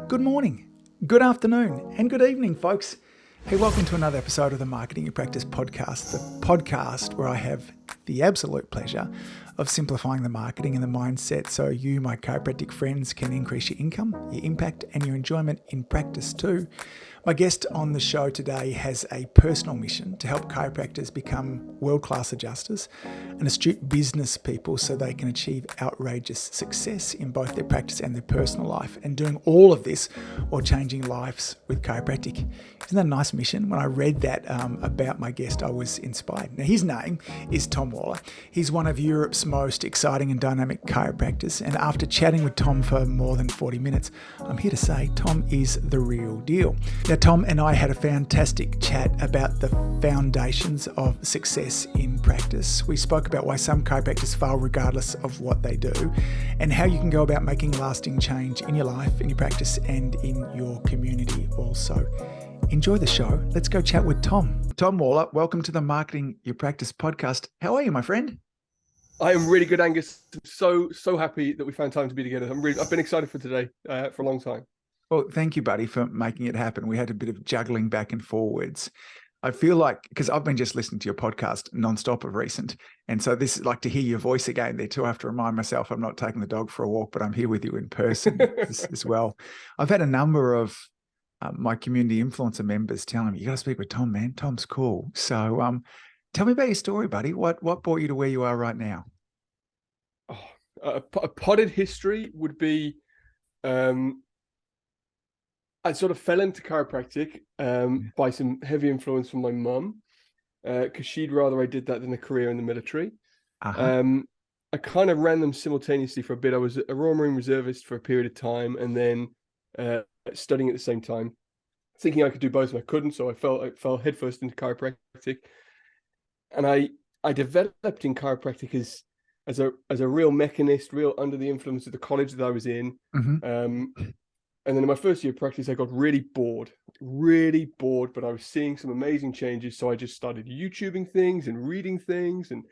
Good morning, good afternoon, and good evening, folks. Hey, welcome to another episode of the Marketing Your Practice podcast, the podcast where I have the absolute pleasure of simplifying the marketing and the mindset so you, my chiropractic friends, can increase your income, your impact, and your enjoyment in practice too. My guest on the show today has a personal mission to help chiropractors become world-class adjusters and astute business people so they can achieve outrageous success in both their practice and their personal life, and doing all of this while changing lives with chiropractic. Isn't that a nice mission? When I read that about my guest, I was inspired. Now, his name is Tom Waller. He's one of Europe's most exciting and dynamic chiropractors, and after chatting with Tom for more than 40 minutes, I'm here to say Tom is the real deal. Now, Tom and I had a fantastic chat about the foundations of success in practice. We spoke about why some chiropractors fail regardless of what they do, and how you can go about making lasting change in your life, in your practice, and in your community also. Enjoy the show. Let's go chat with Tom. Tom Waller, welcome to the Marketing Your Practice podcast. How are you, my friend? I am really good, Angus. So happy that we found time to be together. I've been excited for today for a long time. Well, thank you, buddy, for making it happen. We had a bit of juggling back and forwards. I feel like, because I've been just listening to your podcast nonstop of recent, and so this is like to hear your voice again there too. I have to remind myself I'm not taking the dog for a walk, but I'm here with you in person as well. I've had a number of my community influencer members telling me, you got to speak with Tom, man. Tom's cool. So tell me about your story, buddy. What brought you to where you are right now? A potted history would be, I sort of fell into chiropractic by some heavy influence from my mum, because she'd rather I did that than a career in the military. I kind of ran them simultaneously for a bit. I was a Royal Marine Reservist for a period of time, and then studying at the same time, thinking I could do both, and I couldn't. So I fell headfirst into chiropractic, and I developed in chiropractic as a real mechanist, real under the influence of the college that I was in. And then in my first year of practice, I got really bored, but I was seeing some amazing changes. So I just started YouTubing things and reading things, and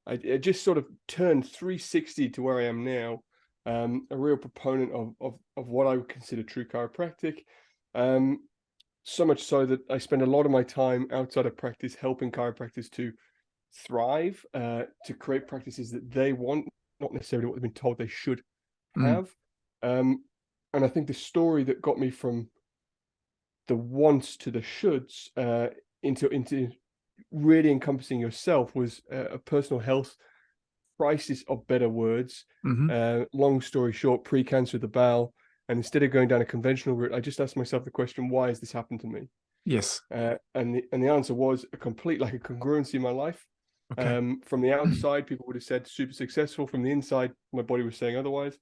I just sort of turned 360 to where I am now. A real proponent of what I would consider true chiropractic. So much so that I spend a lot of my time outside of practice helping chiropractors to thrive, to create practices that they want, not necessarily what they've been told they should have. And I think the story that got me from the wants to the shoulds into really encompassing yourself was a personal health crisis, of better words. Long story short, pre-cancer of the bowel. And instead of going down a conventional route, I just asked myself the question, why has this happened to me? Yes. And the answer was a complete lack of congruency in my life. Okay. From the outside, people would have said super successful. From the inside, my body was saying otherwise.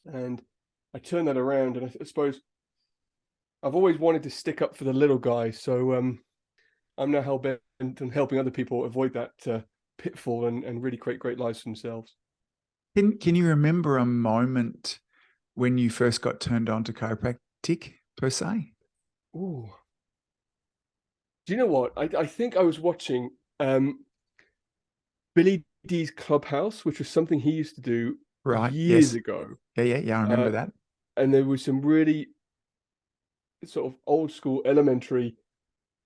And I turned that around, and I suppose I've always wanted to stick up for the little guy. So I'm now hell-bent on helping other people avoid that pitfall and really create great lives for themselves. Can you remember a moment when you first got turned on to chiropractic, per se? Ooh. Do you know what? I think I was watching Billy D's Clubhouse, which was something he used to do years ago. Yeah, I remember that. And there was some really sort of old school elementary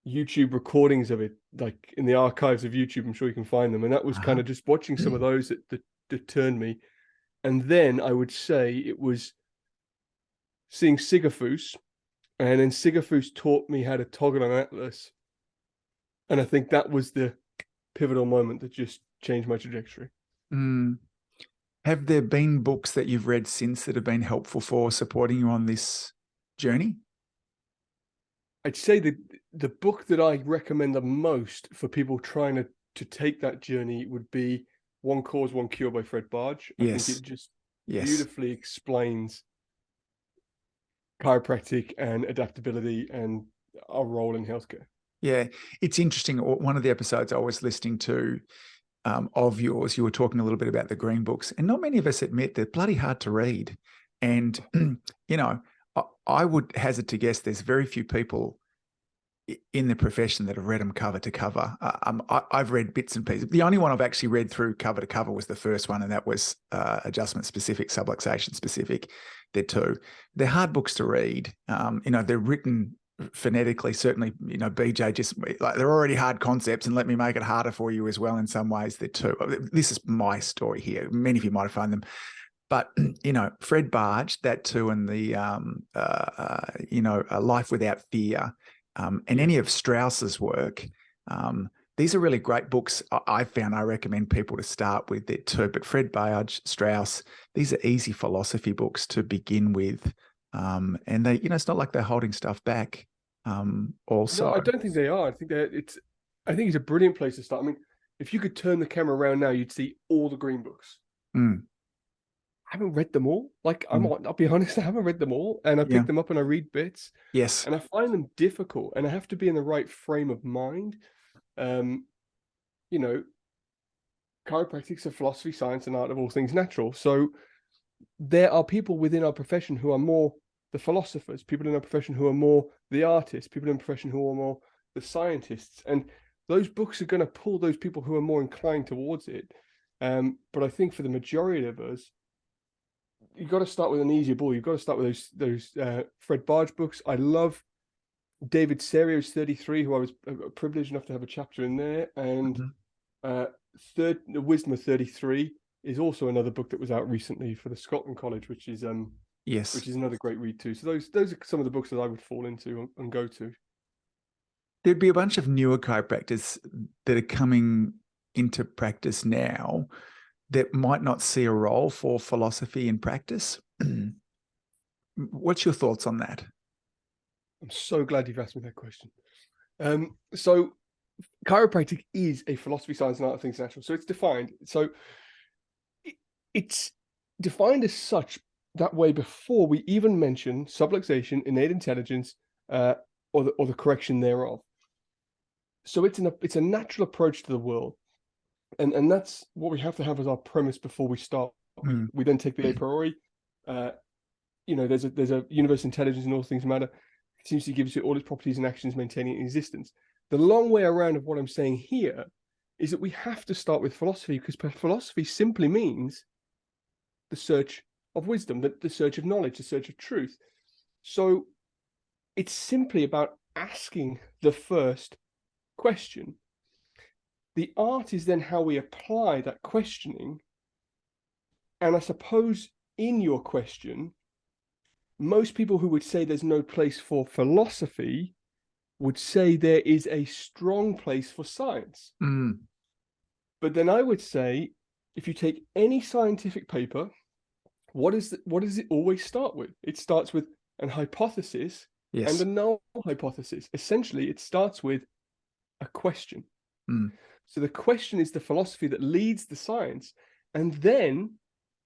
YouTube recordings of it, like in the archives of YouTube. I'm sure you can find them. And that was kind of just watching some of those that turned me. And then I would say it was seeing Sigafus, and then Sigafus taught me how to toggle an atlas. And I think that was the pivotal moment that just changed my trajectory. Have there been books that you've read since that have been helpful for supporting you on this journey? I'd say that the book that I recommend the most for people trying to take that journey would be One Cause, One Cure by Fred Barge. I think it just beautifully explains chiropractic and adaptability and our role in healthcare. Yeah, it's interesting. One of the episodes I was listening to of yours, you were talking a little bit about the green books, and not many of us admit they're bloody hard to read. And, you know, I would hazard to guess there's very few people in the profession that have read them cover to cover. I've read bits and pieces. The only one I've actually read through cover to cover was the first one, and that was adjustment specific, subluxation specific. they're two. They're hard books to read. They're written phonetically. Certainly, BJ just like they're already hard concepts, and let me make it harder for you as well. In some ways, they're two. This is my story here. Many of you might have found them. But, Fred Barge, that too, and the, A Life Without Fear, and any of Strauss's work, these are really great books I found. I recommend people to start with it too. But Fred Barge, Strauss, these are easy philosophy books to begin with. And they, it's not like they're holding stuff back. Also, no, I don't think they are. I think it's a brilliant place to start. I mean, if you could turn the camera around now, you'd see all the green books. Mm. I haven't read them all. Like, I'll be honest, I haven't read them all. And I pick them up and I read bits. Yes. And I find them difficult. And I have to be in the right frame of mind. Chiropractic's a philosophy, science, and art of all things natural. So there are people within our profession who are more the philosophers, people in our profession who are more the artists, people in our profession who are more the scientists. And those books are going to pull those people who are more inclined towards it. But I think for the majority of us, you've got to start with an easier ball. You've got to start with those Fred Barge books. I love David Serio's 33, who I was privileged enough to have a chapter in there. And The Wisdom of 33 is also another book that was out recently for the Scotland College, which is another great read too. So those are some of the books that I would fall into and go to. There'd be a bunch of newer chiropractors that are coming into practice now that might not see a role for philosophy in practice. What's your thoughts on that? I'm so glad you've asked me that question. So chiropractic is a philosophy, science, and art of things natural. So it's defined. So it's defined as such that way before we even mention subluxation, innate intelligence, or the correction thereof. So it's a natural approach to the world. And that's what we have to have as our premise before we start. We then take the a priori. There's a universal intelligence and all things matter. It seems to give you all its properties and actions maintaining existence. The long way around of what I'm saying here is that we have to start with philosophy, because philosophy simply means the search of wisdom, the search of knowledge, the search of truth. So it's simply about asking the first question. The art is then how we apply that questioning. And I suppose in your question, most people who would say there's no place for philosophy would say there is a strong place for science. But then I would say, if you take any scientific paper, what does it always start with? It starts with an hypothesis and a null hypothesis. Essentially, it starts with a question. So the question is the philosophy that leads the science. And then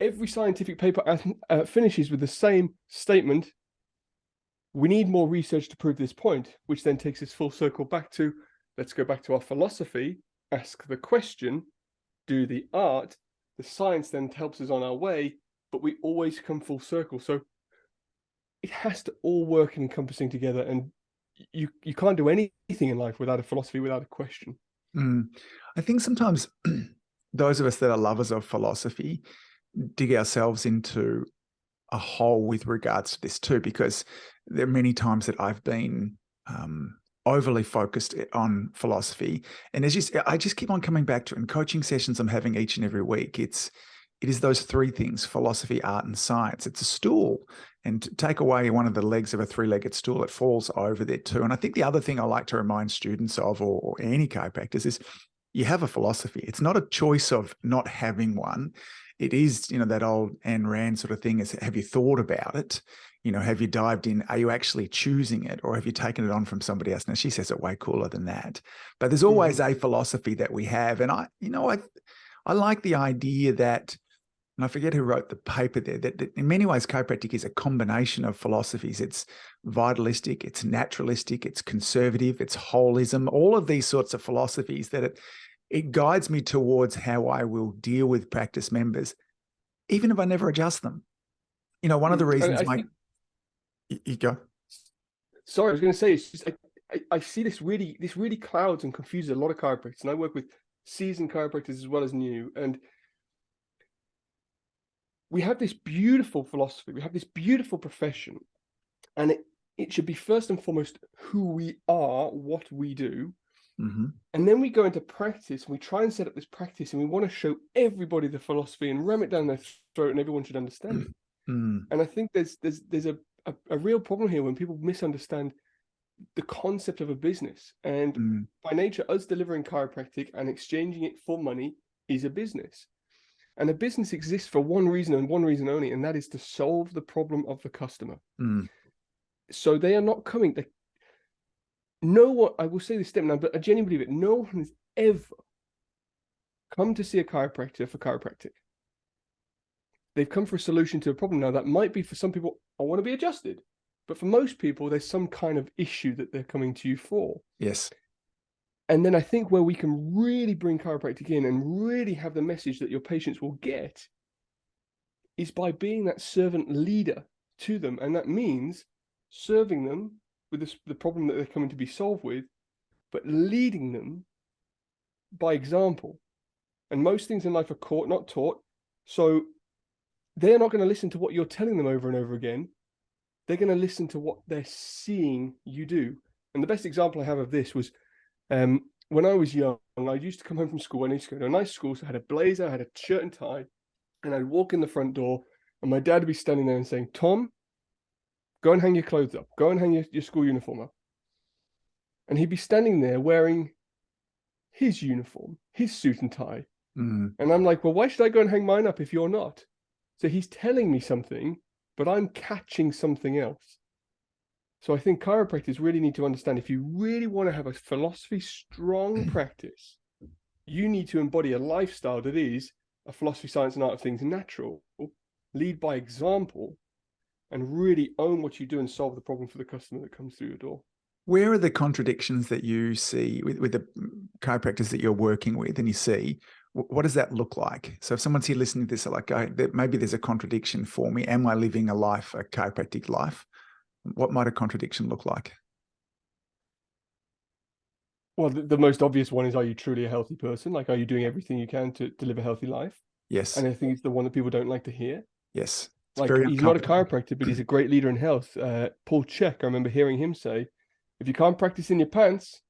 every scientific paper finishes with the same statement: we need more research to prove this point, which then takes us full circle back to, let's go back to our philosophy, ask the question, do the art. The science then helps us on our way, but we always come full circle. So it has to all work and encompassing together. And you can't do anything in life without a philosophy, without a question. I think sometimes those of us that are lovers of philosophy dig ourselves into a hole with regards to this too, because there are many times that I've been overly focused on philosophy. And I just keep on coming back to it in coaching sessions I'm having each and every week. It is those three things: philosophy, art, and science. It's a stool. And to take away one of the legs of a three-legged stool, it falls over there too. And I think the other thing I like to remind students of, or any chiropractors, is you have a philosophy. It's not a choice of not having one. It is, that old Ayn Rand sort of thing is, have you thought about it? Have you dived in? Are you actually choosing it? Or have you taken it on from somebody else? Now, she says it way cooler than that. But there's always a philosophy that we have. And I like the idea that, and I forget who wrote the paper there, that in many ways chiropractic is a combination of philosophies. It's vitalistic, it's naturalistic, it's conservative, it's holism, all of these sorts of philosophies that it guides me towards how I will deal with practice members, even if I never adjust them. One of the reasons you go. Sorry, I was going to say, it's just I see this really clouds and confuses a lot of chiropractors, and I work with seasoned chiropractors as well as new. And we have this beautiful philosophy, we have this beautiful profession, and it should be first and foremost who we are, what we do. Mm-hmm. And then we go into practice and we try and set up this practice and we want to show everybody the philosophy and ram it down their throat and everyone should understand it. Mm. And I think there's a real problem here when people misunderstand the concept of a business. And by nature, us delivering chiropractic and exchanging it for money is a business. And a business exists for one reason and one reason only, and that is to solve the problem of the customer. So they are not coming. No one, I will say this statement now, but I genuinely believe it. No one has ever come to see a chiropractor for chiropractic. They've come for a solution to a problem. Now, that might be for some people, I want to be adjusted. But for most people, there's some kind of issue that they're coming to you for. Yes. And then I think where we can really bring chiropractic in and really have the message that your patients will get is by being that servant leader to them. And that means serving them with the problem that they're coming to be solved with, but leading them by example. And most things in life are caught, not taught. So they're not going to listen to what you're telling them over and over again. They're going to listen to what they're seeing you do. And the best example I have of this was when I was young, I used to come home from school. I used to go to a nice school. So I had a blazer, I had a shirt and tie, and I'd walk in the front door and my dad would be standing there and saying, Tom, go and hang your clothes up. Go and hang your school uniform up. And he'd be standing there wearing his uniform, his suit and tie. And I'm like, well, why should I go and hang mine up if you're not? So he's telling me something, but I'm catching something else. So I think chiropractors really need to understand, if you really want to have a philosophy strong practice, you need to embody a lifestyle that is a philosophy, science, and art of things natural, lead by example, and really own what you do and solve the problem for the customer that comes through your door. Where are the contradictions that you see with the chiropractors that you're working with, and you see, what does that look like? So if someone's here listening to this, they're like, maybe there's a contradiction for me. Am I living a life, a chiropractic life? What might a contradiction look like? Well, the most obvious one is, are you truly a healthy person? Like, are you doing everything you can to live a healthy life? Yes. And I think it's the one that people don't like to hear. Yes. It's like, he's not a chiropractor, but he's a great leader in health. Paul Chek, I remember hearing him say, if you can't practice in your pants,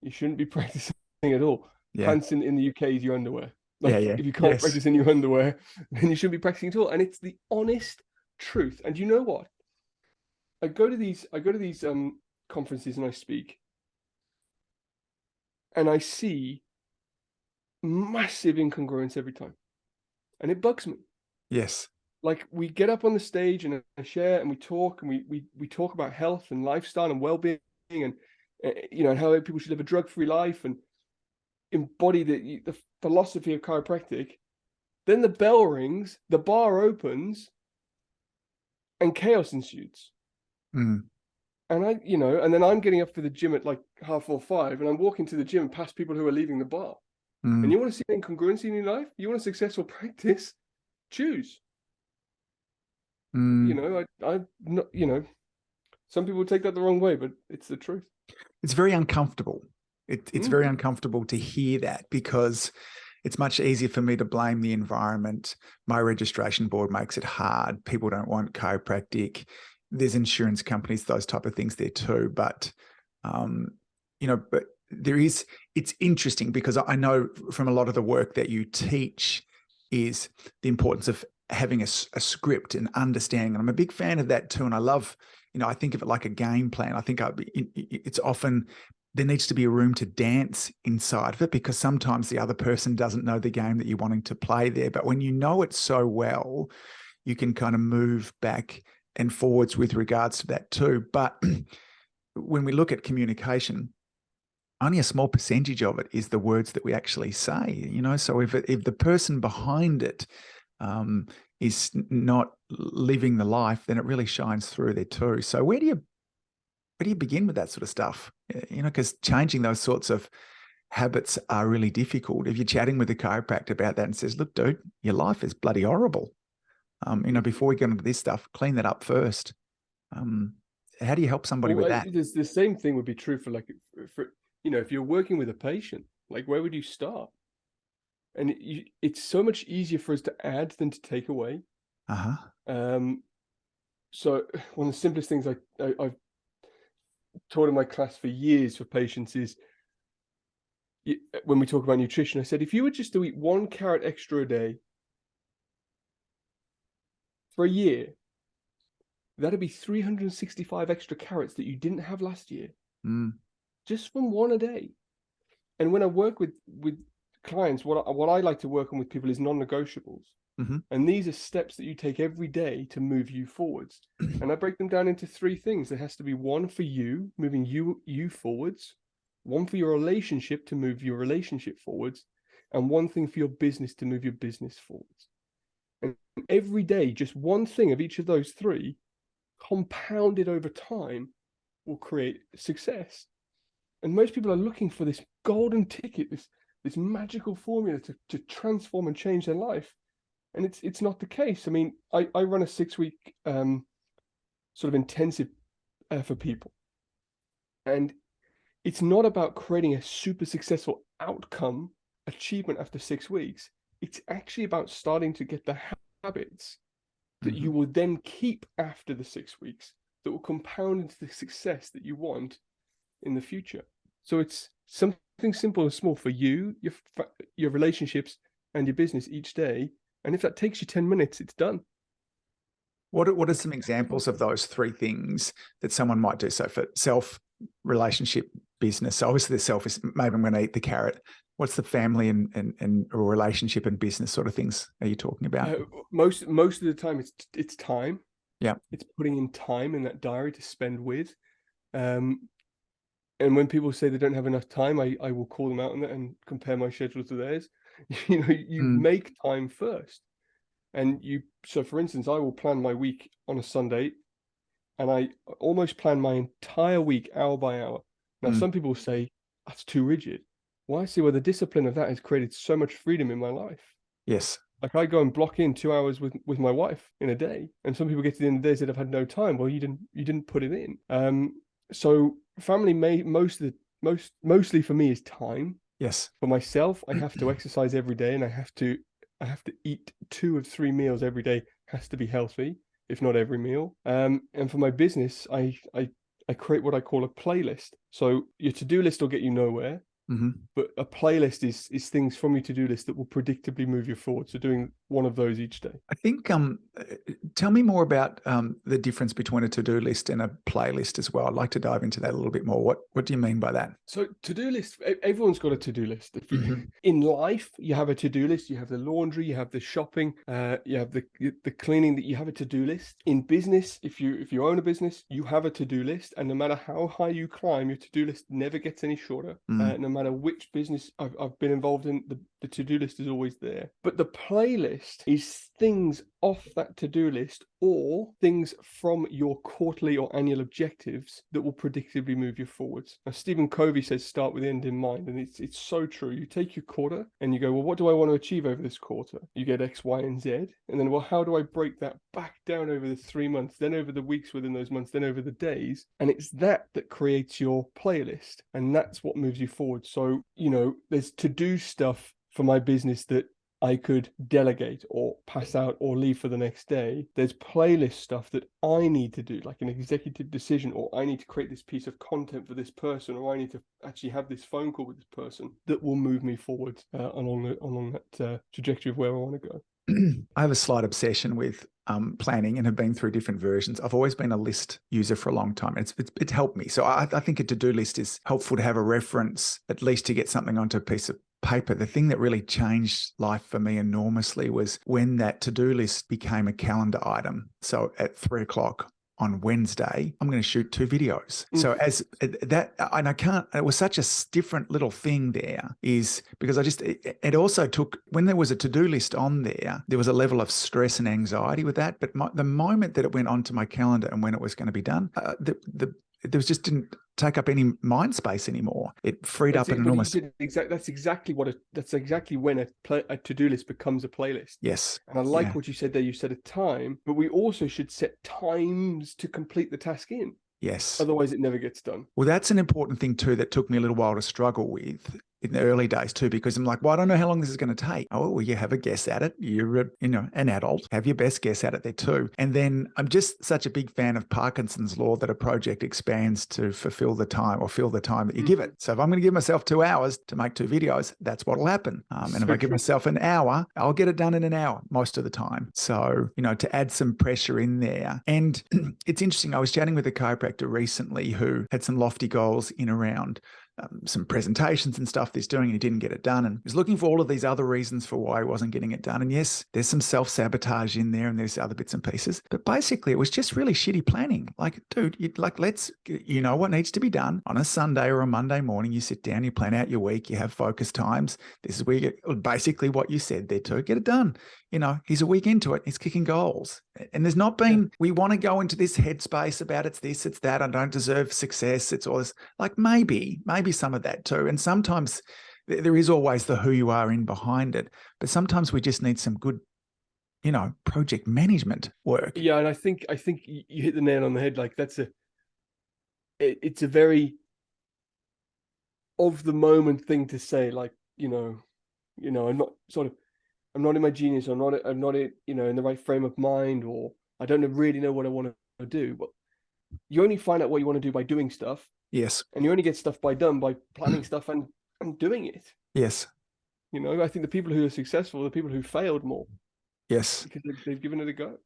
you shouldn't be practicing at all. Yeah. Pants in the UK is your underwear. Like, if you can't practice in your underwear, then you shouldn't be practicing at all. And it's the honest truth. And you know what? I go to these conferences and I speak, and I see massive incongruence every time, and it bugs me. Yes. Like, we get up on the stage and I share and we talk, and we talk about health and lifestyle and well-being, and and how people should live a drug-free life and embody the philosophy of chiropractic. Then the bell rings, the bar opens, and chaos ensues. And and then I'm getting up for the gym at like 4:30, and I'm walking to the gym past people who are leaving the bar. And you want to see incongruency in your life? You want a successful practice? Choose. I some people take that the wrong way, but it's the truth. It's very uncomfortable. It's very uncomfortable to hear that, because it's much easier for me to blame the environment. My registration board makes it hard. People don't want chiropractic. There's insurance companies, those type of things there too. But, but it's interesting, because I know from a lot of the work that you teach is the importance of having a script and understanding. And I'm a big fan of that too. And I love, I think of it like a game plan. I think it's often, there needs to be a room to dance inside of it, because sometimes the other person doesn't know the game that you're wanting to play there. But when you know it so well, you can kind of move back and forwards with regards to that too. But when we look at communication, only a small percentage of it is the words that we actually say, so if the person behind it is not living the life, then it really shines through there too. So where do you begin with that sort of stuff? Because changing those sorts of habits are really difficult. If you're chatting with a chiropractor about that and says, look, dude, your life is bloody horrible. Before we get into this stuff, clean that up first. How do you help somebody with that? The same thing would be true for if you're working with a patient, like, where would you start? and it's so much easier for us to add than to take away. So one of the simplest things I've taught in my class for years for patients is, when we talk about nutrition, I said, if you were just to eat 1 carrot extra a day for a year, that'd be 365 extra carrots that you didn't have last year, just from 1 a day. And when I work with clients, what I like to work on with people is non-negotiables. And these are steps that you take every day to move you forwards. And I break them down into 3 things. There has to be 1 for you, moving you forwards, 1 for your relationship to move your relationship forwards, and 1 thing for your business to move your business forwards. And every day, just 1 thing of each of those 3, compounded over time, will create success. And most people are looking for this golden ticket, this magical formula to transform and change their life. And it's not the case. I mean, I run a 6-week sort of intensive for people. And it's not about creating a super successful outcome achievement after 6 weeks. It's actually about starting to get the habits that you will then keep after the 6 weeks, that will compound into the success that you want in the future. So it's something simple and small for you, your relationships, and your business each day. And if that takes you 10 minutes, it's done. What are some examples of those 3 things that someone might do? So for self, relationship, business. So obviously the self is, maybe I'm going to eat the carrot. What's the family and relationship and business sort of things are you talking about? Most of the time it's time. Yeah. It's putting in time in that diary to spend with. And when people say they don't have enough time, I will call them out on that and compare my schedule to theirs. You make time first. And so for instance, I will plan my week on a Sunday, and I almost plan my entire week hour by hour. Now, some people say that's too rigid. Well, I see where the discipline of that has created so much freedom in my life. Yes. Like I go and block in 2 hours with my wife in a day, and some people get to the end of the days that have had no time. Well, you didn't put it in. So family mostly for me is time. Yes. For myself, I have to exercise every day, and I have to eat 2 of 3 meals every day. Has to be healthy, if not every meal. And for my business, I create what I call a playlist. So your to-do list will get you nowhere. But a playlist is things from your to-do list that will predictably move you forward. So doing 1 of those each day. I think, tell me more about the difference between a to-do list and a playlist as well. I'd like to dive into that a little bit more. What do you mean by that? So to-do list, everyone's got a to-do list. In life, you have a to-do list. You have the laundry, you have the shopping, you have the cleaning, that you have a to-do list. In business, if you own a business, you have a to-do list. And no matter how high you climb, your to-do list never gets any shorter. No matter which business I've been involved in, the to-do list is always there. But the playlist is things off that to-do list, or things from your quarterly or annual objectives that will predictably move you forwards. Now, Stephen Covey says start with the end in mind, and it's so true. You take your quarter and you go, well, what do I want to achieve over this quarter? You get X, Y, and Z, and then, well, how do I break that back down over the 3 months, then over the weeks within those months, then over the days? And it's that creates your playlist, and that's what moves you forward. So, there's to-do stuff for my business that I could delegate or pass out or leave for the next day. There's playlist stuff that I need to do, like an executive decision, or I need to create this piece of content for this person, or I need to actually have this phone call with this person, that will move me forward along that trajectory of where I want to go. I have a slight obsession with planning and have been through different versions. I've always been a list user for a long time. It's helped me. So I think a to-do list is helpful to have a reference, at least to get something onto a piece of paper. The thing that really changed life for me enormously was when that to-do list became a calendar item. So at 3:00 on Wednesday, I'm going to shoot 2 videos. So as that, and I can't, it was such a different little thing there, is because it also took, when there was a to-do list on there, there was a level of stress and anxiety with that. But the moment that it went onto my calendar and when it was going to be done, there was just didn't take up any mind space anymore. It freed up an enormous. That's exactly when a to-do list becomes a playlist. Yes. And I like what you said there. You said a time, but we also should set times to complete the task in. Yes. Otherwise, it never gets done. Well, that's an important thing too that took me a little while to struggle with, in the early days too, because I'm like, well, I don't know how long this is going to take. Oh, well, you have a guess at it. You're, an adult. Have your best guess at it there too. And then I'm just such a big fan of Parkinson's law that a project expands to fulfill the time or fill the time that you give it. So if I'm going to give myself 2 hours to make 2 videos, that's what will happen. And if I give myself an hour, I'll get it done in an hour most of the time. So, to add some pressure in there. And it's interesting. I was chatting with a chiropractor recently who had some lofty goals in around some presentations and stuff he's doing, and he didn't get it done. And he was looking for all of these other reasons for why he wasn't getting it done. And yes, there's some self-sabotage in there and there's other bits and pieces. But basically, it was just really shitty planning. Like, dude, you know what needs to be done on a Sunday or a Monday morning. You sit down, you plan out your week, you have focus times. This is where you get basically what you said there too. Get it done. He's a week into it. He's kicking goals. And there's not been, we want to go into this headspace about it's this, it's that. I don't deserve success. It's all this. Like maybe some of that too. And sometimes there is always the who you are in behind it. But sometimes we just need some good, project management work. Yeah. And I think you hit the nail on the head. Like it's a very of the moment thing to say, like, I'm not in my genius. I'm not in the right frame of mind, or I don't really know what I want to do. But you only find out what you want to do by doing stuff. Yes. And you only get stuff done by planning stuff and doing it. Yes. I think the people who are successful are the people who failed more. Yes. Because they've given it a go.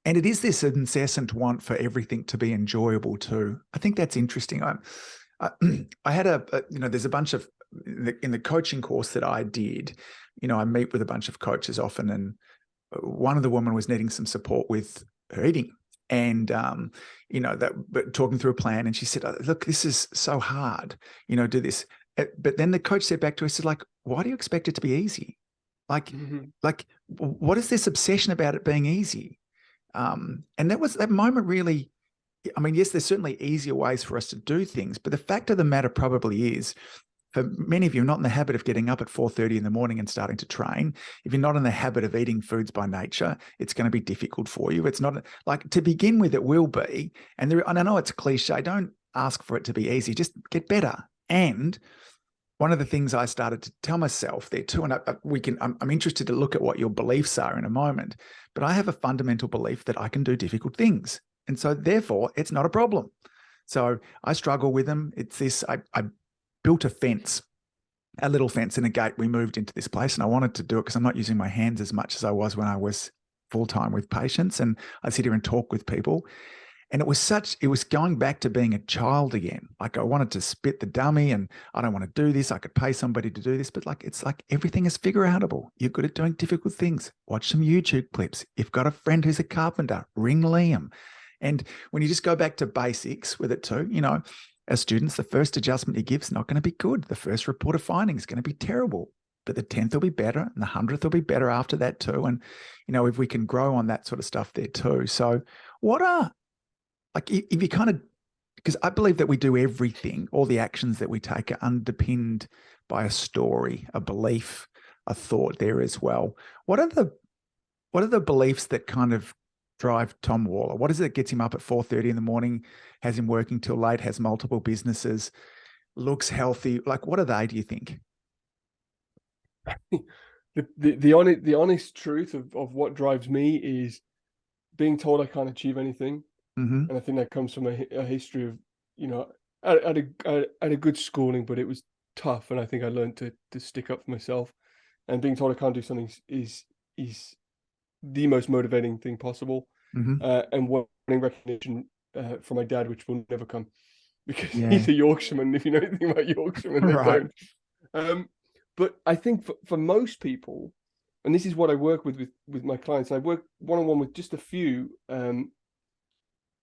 And it is this incessant want for everything to be enjoyable too. I think that's interesting. I had there's a bunch of, in the coaching course that I did, I meet with a bunch of coaches often, and one of the women was needing some support with her eating, and but talking through a plan, and she said, look, this is so hard, do this. But then the coach said back to her, said, like, why do you expect it to be easy? Like, what is this obsession about it being easy? And that moment really, I mean, yes, there's certainly easier ways for us to do things, but the fact of the matter probably is, for many of you, not in the habit of getting up at 4:30 in the morning and starting to train. If you're not in the habit of eating foods by nature, it's going to be difficult for you. It's not like, to begin with, it will be. And I know it's cliche. Don't ask for it to be easy. Just get better. And one of the things I started to tell myself there too, and I'm interested to look at what your beliefs are in a moment, but I have a fundamental belief that I can do difficult things. And so therefore it's not a problem. So I struggle with them. It's this, I built a little fence and a gate. We moved into this place, and I wanted to do it because I'm not using my hands as much as I was when I was full-time with patients. And I sit here and talk with people. And it was going back to being a child again. Like, I wanted to spit the dummy, and I don't want to do this. I could pay somebody to do this, but it's like everything is figure outable. You're good at doing difficult things. Watch some YouTube clips. You've got a friend who's a carpenter, ring Liam. And when you just go back to basics with it too, as students, the first adjustment you give is not going to be good. The first report of findings is going to be terrible, but the 10th will be better, and the 100th will be better after that too. And, if we can grow on that sort of stuff there too. So if you because I believe that we do everything, all the actions that we take are underpinned by a story, a belief, a thought there as well. What are the beliefs that kind of drive Tom Waller? What is it that gets him up at 4:30 in the morning, has him working till late, has multiple businesses, looks healthy? Like, what are they, do you think? The honest truth of what drives me is being told I can't achieve anything. Mm-hmm. And I think that comes from a history of, I had a good schooling, but it was tough. And I think I learned to stick up for myself, and being told I can't do something is the most motivating thing possible. Mm-hmm. And wanting recognition from my dad, which will never come, because he's a Yorkshireman. If you know anything about Yorkshiremen, they Right. don't. But I think for most people, and this is what I work with my clients, and I work one-on-one with just a few,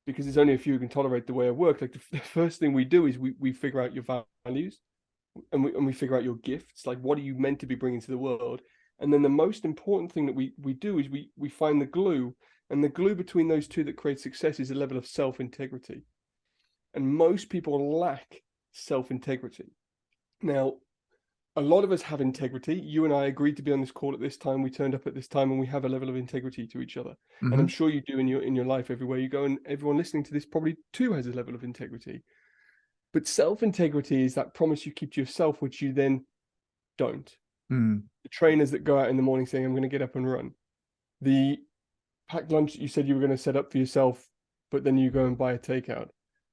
because there's only a few who can tolerate the way I work. Like, the first thing we do is we figure out your values, and we figure out your gifts. Like, what are you meant to be bringing to the world? And then the most important thing that we do is we find the glue, and the glue between those two that creates success is a level of self-integrity. And most people lack self-integrity. Now, a lot of us have integrity. You and I agreed to be on this call at this time. We turned up at this time, and we have a level of integrity to each other. Mm-hmm. And I'm sure you do in your life everywhere you go, and everyone listening to this probably too has a level of integrity. But self-integrity is that promise you keep to yourself, which you then don't. Mm. The trainers that go out in the morning saying, I'm going to get up and run. The packed lunch that you said you were going to set up for yourself, but then you go and buy a takeout.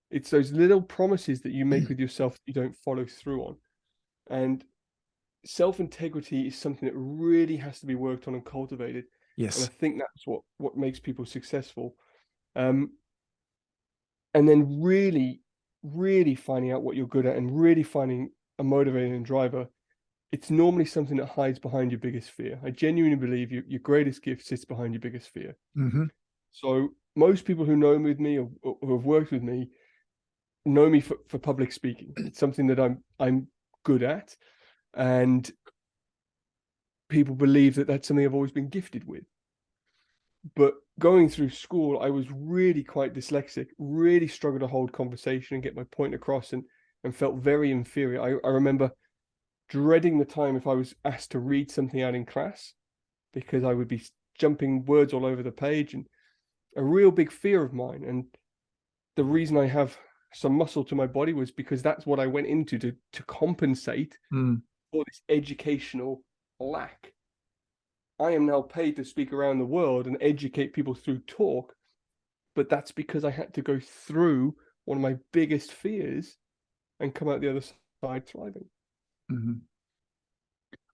It's those little promises that you make with yourself that you don't follow through on. And self-integrity is something that really has to be worked on and cultivated. Yes. And I think that's what makes people successful. And then really, really finding out what you're good at and really finding a motivating driver. It's normally something that hides behind your biggest fear. I genuinely believe your greatest gift sits behind your biggest fear. Mm-hmm. So most people who know me or who have worked with me know me for public speaking. It's something that I'm good at, and people believe that that's something I've always been gifted with. But going through school, I was really quite dyslexic, really struggled to hold conversation and get my point across, and felt very inferior. I remember dreading the time if I was asked to read something out in class, because I would be jumping words all over the page, and a real big fear of mine. And the reason I have some muscle to my body was because that's what I went into to compensate for this educational lack. I am now paid to speak around the world and educate people through talk, but that's because I had to go through one of my biggest fears and come out the other side thriving. Mm-hmm.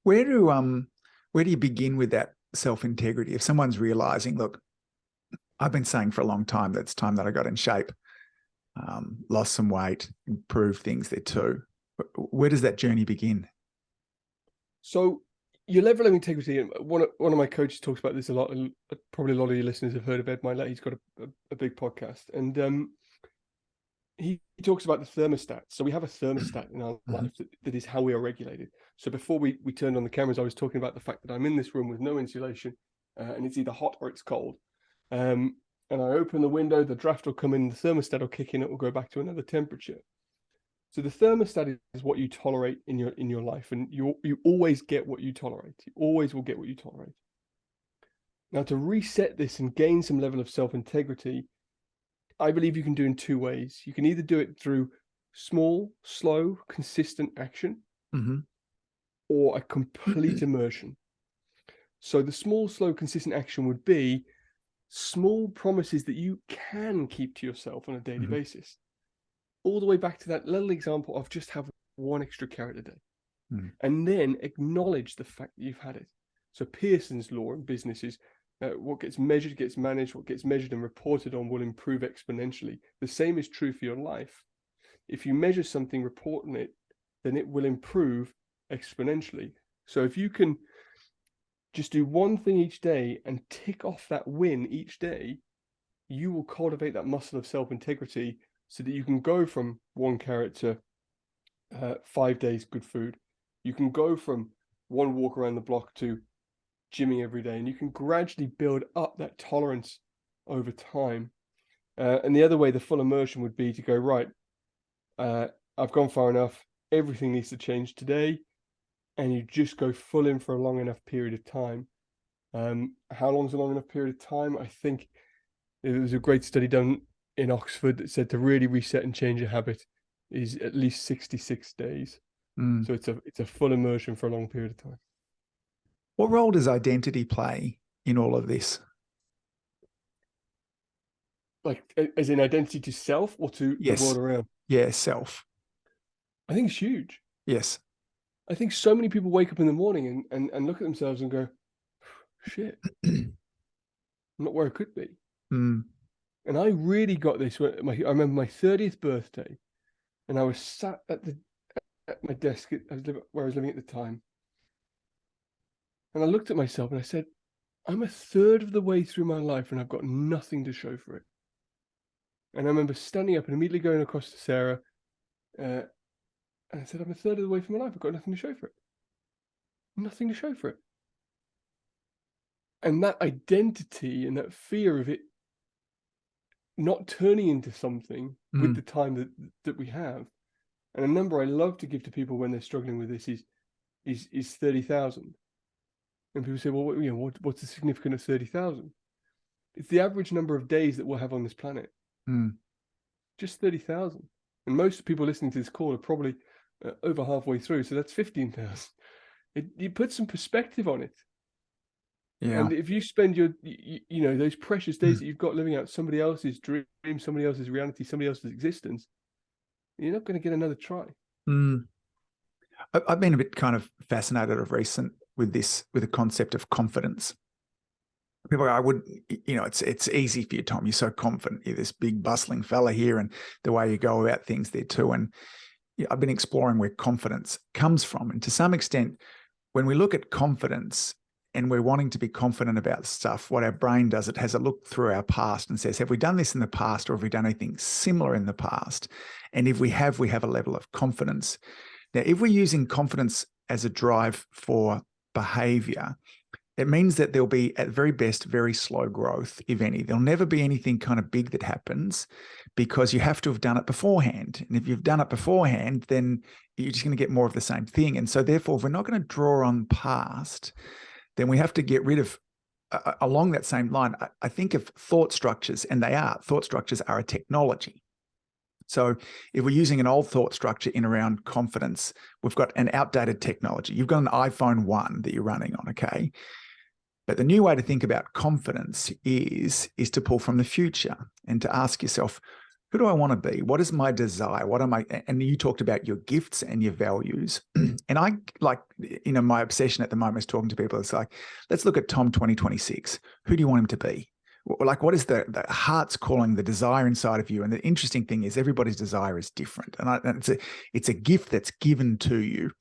Where do you begin with that self-integrity? If someone's realizing, look, I've been saying for a long time that it's time that I got in shape, lost some weight, improved things there too. Where does that journey begin? So your level of integrity, and one of my coaches talks about this a lot, and probably a lot of your listeners have heard of Ed Milet. He's got a big podcast, and he talks about the thermostat. So we have a thermostat in our life that is how we are regulated. So before we turned on the cameras, I was talking about the fact that I'm in this room with no insulation, and it's either hot or it's cold. And I open the window, the draft will come in, the thermostat will kick in, it will go back to another temperature. So the thermostat is what you tolerate in your life, and you always get what you tolerate. You always will get what you tolerate. Now, to reset this and gain some level of self-integrity, I believe you can do in two ways. You can either do it through small, slow, consistent action, or a complete immersion. So the small, slow, consistent action would be small promises that you can keep to yourself on a daily basis. All the way back to that little example of just have one extra carrot a day, and then acknowledge the fact that you've had it. So Pearson's law in business is what gets measured gets managed, what gets measured and reported on will improve exponentially. The same is true for your life. If you measure something, report on it, then it will improve exponentially. So if you can just do one thing each day and tick off that win each day, you will cultivate that muscle of self-integrity so that you can go from one carrot to 5 days good food. You can go from one walk around the block to gymming every day, and you can gradually build up that tolerance over time. And the other way, the full immersion, would be to go, right, I've gone far enough, everything needs to change today, and you just go full in for a long enough period of time. How long is a long enough period of time? I think there was a great study done in Oxford that said to really reset and change a habit is at least 66 days. So it's a full immersion for a long period of time. What role does identity play in all of this? Like, as in identity to self or to the world around? Yeah, self. I think it's huge. Yes. I think so many people wake up in the morning and look at themselves and go, shit, I'm not where I could be. And I really got this when I remember my 30th birthday, and I was sat at my desk where I was living at the time. And I looked at myself and I said, I'm a third of the way through my life and I've got nothing to show for it. And I remember standing up and immediately going across to Sarah, and I said, I'm a third of the way through my life. I've got nothing to show for it. Nothing to show for it. And that identity and that fear of it not turning into something with the time that we have. And a number I love to give to people when they're struggling with this is 30,000. And people say, well, what's the significance of 30,000? It's the average number of days that we'll have on this planet. Just 30,000. And most people listening to this call are probably over halfway through. So that's 15,000. You put some perspective on it. Yeah. And if you spend those precious days that you've got living out somebody else's dream, somebody else's reality, somebody else's existence, you're not going to get another try. I've been a bit kind of fascinated of recent with the concept of confidence. People go, it's easy for you, Tom. You're so confident. You're this big bustling fella here, and the way you go about things there too. And I've been exploring where confidence comes from. And to some extent, when we look at confidence and we're wanting to be confident about stuff, what our brain does, it has a look through our past and says, have we done this in the past, or have we done anything similar in the past? And if we have a level of confidence. Now, if we're using confidence as a drive for behavior, it means that there'll be, at very best, very slow growth, if any. There'll never be anything kind of big that happens, because you have to have done it beforehand. And if you've done it beforehand, then you're just going to get more of the same thing. And so therefore, if we're not going to draw on past, then we have to get rid of, along that same line, I think of thought structures, and thought structures are a technology. So if we're using an old thought structure in around confidence, we've got an outdated technology. You've got an iPhone 1 that you're running on, okay? But the new way to think about confidence is to pull from the future and to ask yourself, who do I want to be? What is my desire? What am I? And you talked about your gifts and your values. And I my obsession at the moment is talking to people. It's like, let's look at Tom 2026. Who do you want him to be? Like, what is the heart's calling, the desire inside of you? And the interesting thing is everybody's desire is different. And it's a gift that's given to you.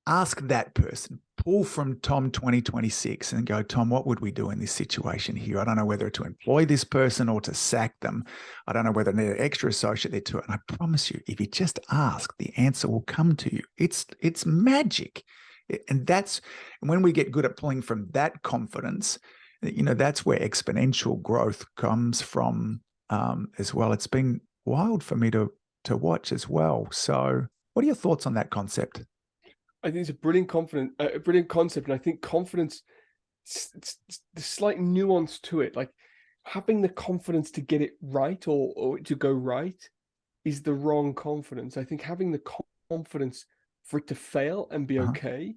Ask that person, pull from Tom 2026 and go, Tom, what would we do in this situation here? I don't know whether to employ this person or to sack them. I don't know whether I need an extra associate there to it. And I promise you, if you just ask, the answer will come to you. It's magic. And when we get good at pulling from that confidence, that's where exponential growth comes from as well. It's been wild for me to watch as well. So what are your thoughts on that concept? I think it's a brilliant concept. And I think confidence, the slight nuance to it, like having the confidence to get it right or to go right is the wrong confidence. I think having the confidence for it to fail and be okay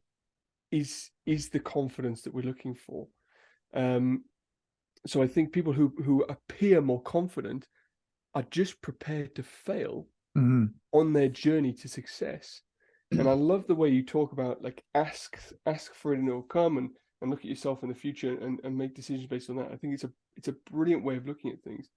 is the confidence that we're looking for. So I think people who appear more confident are just prepared to fail on their journey to success. And I love the way you talk about, like, ask for it and it'll come, and look at yourself in the future and make decisions based on that. I think it's a brilliant way of looking at things.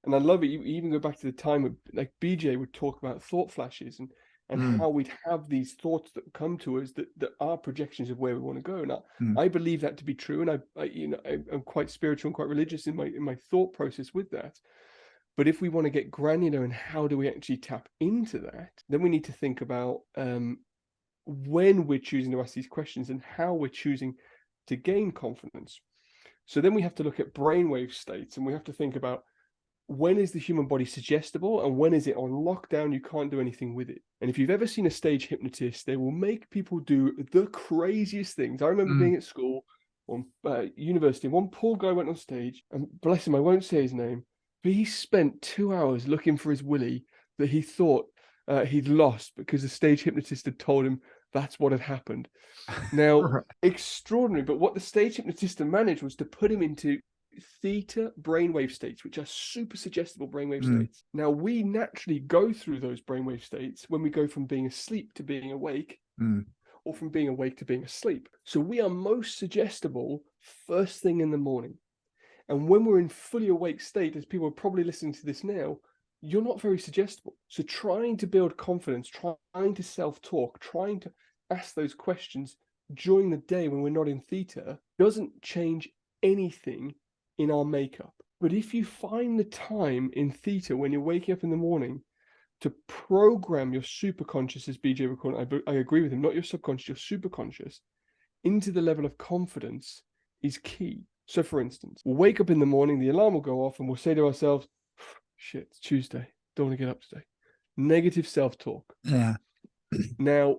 And I love it. You even go back to the time of, like, BJ would talk about thought flashes and how we'd have these thoughts that come to us that are projections of where we want to go. And I believe that to be true. And I'm quite spiritual and quite religious in my thought process with that. But if we want to get granular in how do we actually tap into that, then we need to think about when we're choosing to ask these questions and how we're choosing to gain confidence. So then we have to look at brainwave states, and we have to think about, when is the human body suggestible and when is it on lockdown? You can't do anything with it. And if you've ever seen a stage hypnotist, they will make people do the craziest things. I remember being at school on university. One poor guy went on stage, and bless him, I won't say his name, but he spent 2 hours looking for his willy that he thought he'd lost because the stage hypnotist had told him that's what had happened. Now, extraordinary. But what the stage hypnotist managed was to put him into theta brainwave states, which are super suggestible brainwave states. Now, we naturally go through those brainwave states when we go from being asleep to being awake, or from being awake to being asleep. So we are most suggestible first thing in the morning. And when we're in fully awake state, as people are probably listening to this now, you're not very suggestible. So trying to build confidence, trying to self-talk, trying to ask those questions during the day when we're not in theta doesn't change anything in our makeup. But if you find the time in theta when you're waking up in the morning to program your superconscious, as BJ would call it, I agree with him, not your subconscious, your superconscious, into the level of confidence is key. So for instance, we'll wake up in the morning, the alarm will go off, and we'll say to ourselves, shit, it's Tuesday, don't want to get up today. Negative self-talk. Yeah. Now,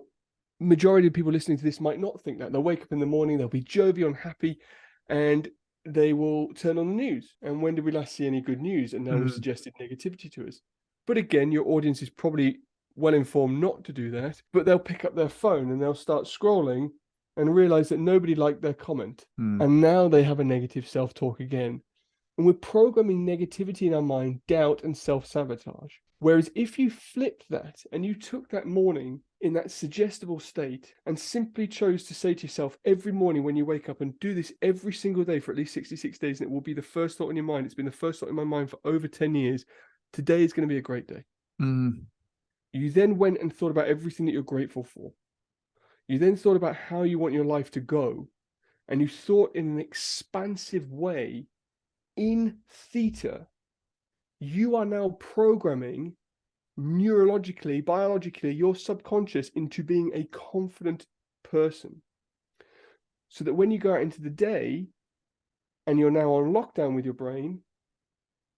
majority of people listening to this might not think that. They'll wake up in the morning, they'll be jovial and happy, and they will turn on the news. And when did we last see any good news? And now we've suggested negativity to us. But again, your audience is probably well informed not to do that, but they'll pick up their phone and they'll start scrolling and realize that nobody liked their comment. And now they have a negative self-talk again. And we're programming negativity in our mind, doubt and self-sabotage. Whereas if you flipped that and you took that morning in that suggestible state and simply chose to say to yourself every morning when you wake up, and do this every single day for at least 66 days, and it will be the first thought in your mind. It's been the first thought in my mind for over 10 years. Today is going to be a great day. You then went and thought about everything that you're grateful for. You then thought about how you want your life to go. And you thought in an expansive way in theta. You are now programming neurologically, biologically, your subconscious into being a confident person. So that when you go out into the day and you're now on lockdown with your brain,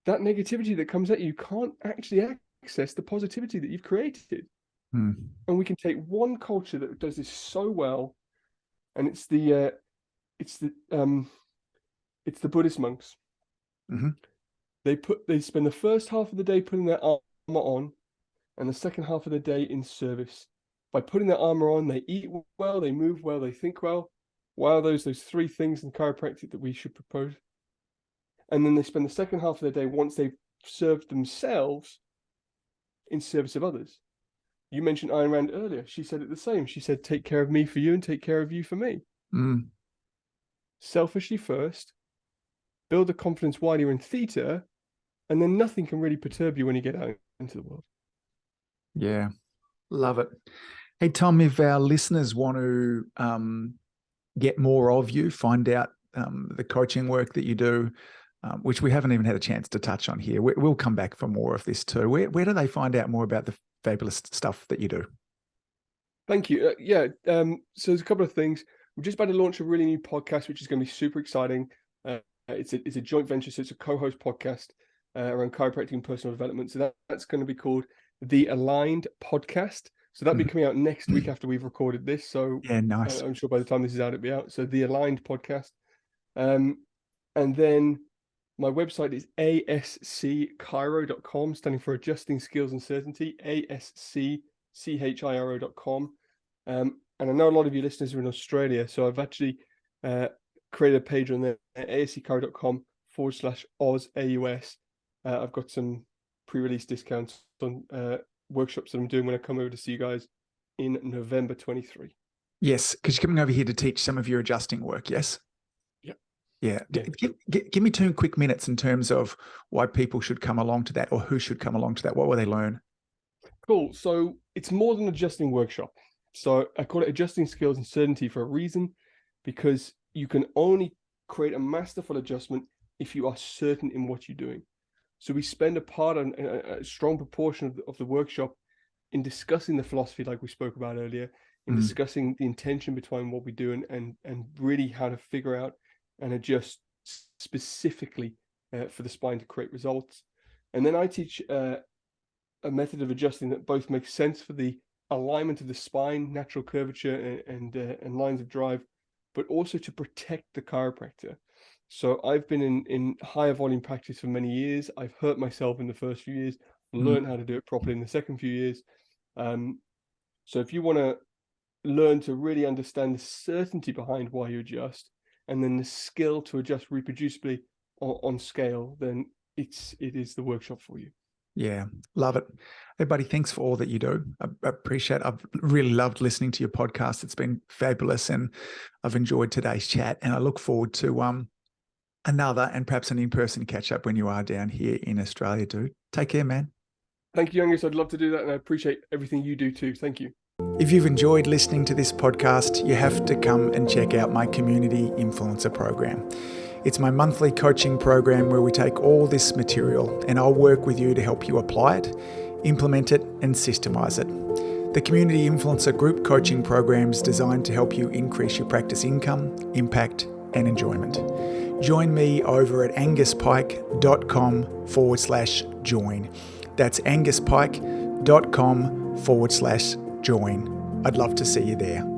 that negativity that comes at you can't actually access the positivity that you've created. And we can take one culture that does this so well, and it's the Buddhist monks. They spend the first half of the day putting their armor on, and the second half of the day in service. By putting their armor on, they eat well, they move well, they think well. Wow, those three things in chiropractic that we should propose. And then they spend the second half of the day, once they've served themselves, in service of others. You mentioned Ayn Rand earlier. She said it the same. She said, take care of me for you and take care of you for me. Selfishly first, build the confidence while you're in theta, and then nothing can really perturb you when you get out into the world. Yeah, love it. Hey, Tom, if our listeners want to get more of you, find out the coaching work that you do, which we haven't even had a chance to touch on here. We'll come back for more of this too. Where do they find out more about the fabulous stuff that you do? Thank you. So there's a couple of things. We're just about to launch a really new podcast, which is going to be super exciting. It's a joint venture, so it's a co-host podcast around chiropractic and personal development. So that's going to be called The Aligned Podcast. So that'll be coming out next week after we've recorded this. So yeah, nice. I'm sure by the time this is out, it'll be out. So The Aligned Podcast. And then my website is ascchiro.com, standing for Adjusting Skills and Certainty, ascchiro.com. And I know a lot of you listeners are in Australia, so I've actually created a page on there, ascchiro.com/AUS. I've got some pre-release discounts on workshops that I'm doing when I come over to see you guys in November 23. Yes, because you're coming over here to teach some of your adjusting work, yes? Yeah. Give me 2 quick minutes in terms of why people should come along to that, or who should come along to that. What will they learn? Cool. So it's more than an adjusting workshop. So I call it Adjusting Skills and Certainty for a reason, because you can only create a masterful adjustment if you are certain in what you're doing. So we spend a strong proportion of the workshop in discussing the philosophy, like we spoke about earlier, in discussing the intention behind what we do, and really how to figure out and adjust specifically for the spine to create results. And then I teach a method of adjusting that both makes sense for the alignment of the spine, natural curvature and lines of drive, but also to protect the chiropractor. So I've been in higher volume practice for many years. I've hurt myself in the first few years, learned how to do it properly in the second few years. So if you want to learn to really understand the certainty behind why you adjust, and then the skill to adjust reproducibly on scale, then it is the workshop for you. Yeah, love it. Hey, buddy, thanks for all that you do. I appreciate it. I've really loved listening to your podcast. It's been fabulous, and I've enjoyed today's chat, and I look forward to another and perhaps an in-person catch-up when you are down here in Australia, dude. Take care, man. Thank you, Angus. I'd love to do that, and I appreciate everything you do too. Thank you. If you've enjoyed listening to this podcast, you have to come and check out my Community Influencer Program. It's my monthly coaching program where we take all this material and I'll work with you to help you apply it, implement it, and systemize it. The Community Influencer Group Coaching Program is designed to help you increase your practice income, impact, and enjoyment. Join me over at anguspyke.com/join. That's anguspyke.com/join. I'd love to see you there.